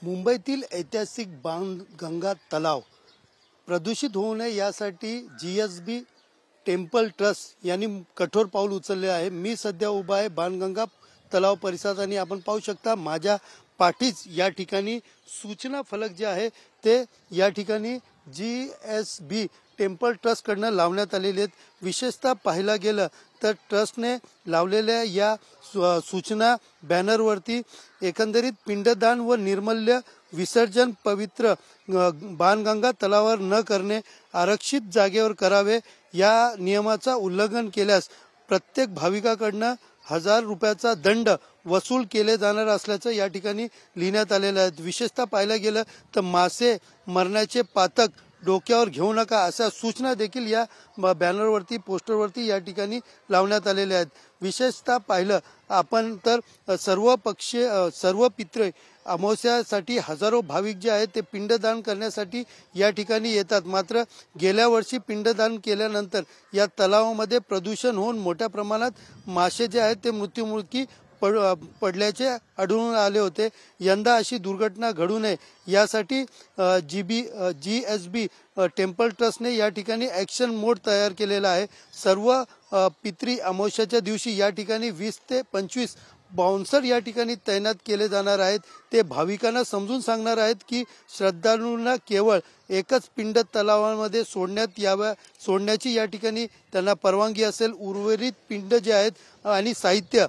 मुंबईतील ऐतिहासिक बाणगंगा तलाव प्रदूषित होऊ नये यासाठी जीएसबी टेम्पल ट्रस्ट यांनी कठोर पाऊल उचलले आहे। मी सध्या उभा आहे बाणगंगा तलाव परिसरात आणि आपण पाहू शकता माझ्या पाठीच या ठिकाणी सूचना फलक जे आहे ते या ठिकाणी जीएसबी टेम्पल ट्रस्ट कडनं लावण्यात आलेले आहेत। विशेषतः पाहायला गेलं तर ट्रस्टने लावलेल्या या सूचना बॅनरवरती एकंदरीत पिंडदान व निर्मल्य विसर्जन पवित्र बाणगंगा तलावावर न करणे, आरक्षित जागेवर करावे, या नियमाचा उल्लंघन केल्यास प्रत्येक भाविकाकडनं 1000 रुपयाचा दंड वसूल केले जाणार असल्याचं या ठिकाणी लिहिण्यात आलेलं आहे। विशेषतः पाहायला गेलं तर मासे मरण्याचे पातक डोक्यावर घेऊ नका अशा सूचना देखील या बॅनरवरती पोस्टरवरती या ठिकाणी लावण्यात आलेल्या आहेत। विशेषतः पाहिलं आपण तर सर्व पितृ अमावस्यासाठी हजारो भाविक जे आहेत ते पिंडदान करण्यासाठी या ठिकाणी येतात। मात्र गेल्या वर्षी पिंडदान केल्यानंतर या तलावामध्ये प्रदूषण होऊन मोठ्या प्रमाणात मासे जे आहेत ते मृत्युमुखी पडल्याचे आढळून आले होते। यंदा अशी दुर्घटना घडू नये यासाठी जीएसबी टेम्पल ट्रस्टने या ठिकाणी ॲक्शन मोड तयार केलेला आहे। सर्व पितृ अमावस्याच्या दिवशी या ठिकाणी 20 ते 25 बाउन्सर या ठिकाणी तैनात केले जाणार आहेत। ते भाविकांना समजून सांगणार आहेत की श्रद्धाळूंना केवळ एकच पिंड तलावामध्ये सोडण्याची या ठिकाणी त्यांना परवानगी असेल। उर्वरित पिंड जे आहेत आणि साहित्य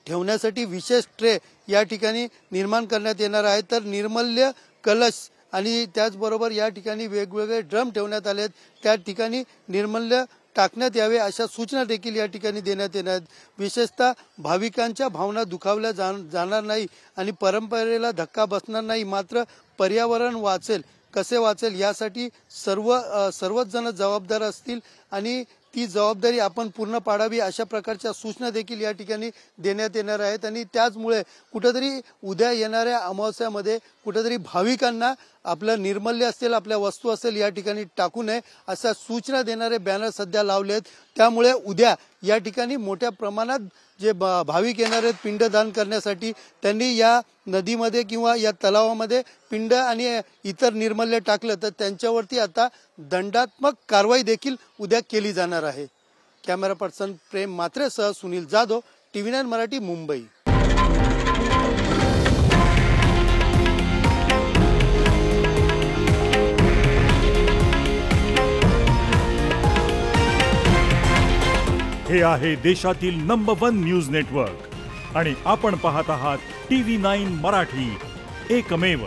ठेवण्यासाठी विशेष ट्रे या ठिकाणी निर्माण करण्यात येणार आहे। तर निर्मल्य कलश आणि त्याचबरोबर या ठिकाणी वेगवेगळे ड्रम ठेवण्यात आले आहेत, त्या ठिकाणी निर्मल्य टाकण्यात यावे अशा सूचना देखील या ठिकाणी देण्यात येणार आहेत। विशेषतः भाविकांच्या भावना दुखावल्या जाणार नाही आणि परंपरेला धक्का बसणार नाही, मात्र पर्यावरण वाचेल, कसे वाचेल यासाठी सर्वच जण जबाबदार असतील आणि ती जबाबदारी आपण पूर्ण पाडावी अशा प्रकारच्या सूचना देखील या ठिकाणी देण्यात येणार आहेत। आणि त्याचमुळे कुठेतरी उद्या येणाऱ्या अमावस्यामध्ये कुठेतरी भाविकांना आपलं निर्मल्य असेल, आपल्या वस्तू असेल या ठिकाणी टाकू नये अशा सूचना देणारे बॅनर सध्या लावले आहेत। त्यामुळे उद्या या ठिकाणी मोठ्या प्रमाणात जे भाविक येणार आहेत पिंडदान करण्यासाठी त्यांनी या नदीमध्ये किंवा या तलावामध्ये पिंड आणि इतर निर्मल्य टाकलं तर त्यांच्यावरती आता दंडात्मक कारवाई देखील उद्या केली जाणार आहे। कॅमेरा पर्सन प्रेम मात्रेसह सुनील जाधव, TV9 मराठी, मुंबई। हे आहे देशातील नंबर 1 न्यूज नेटवर्क आणि आपण पाहत आहात TV9 मराठी, एकमेव।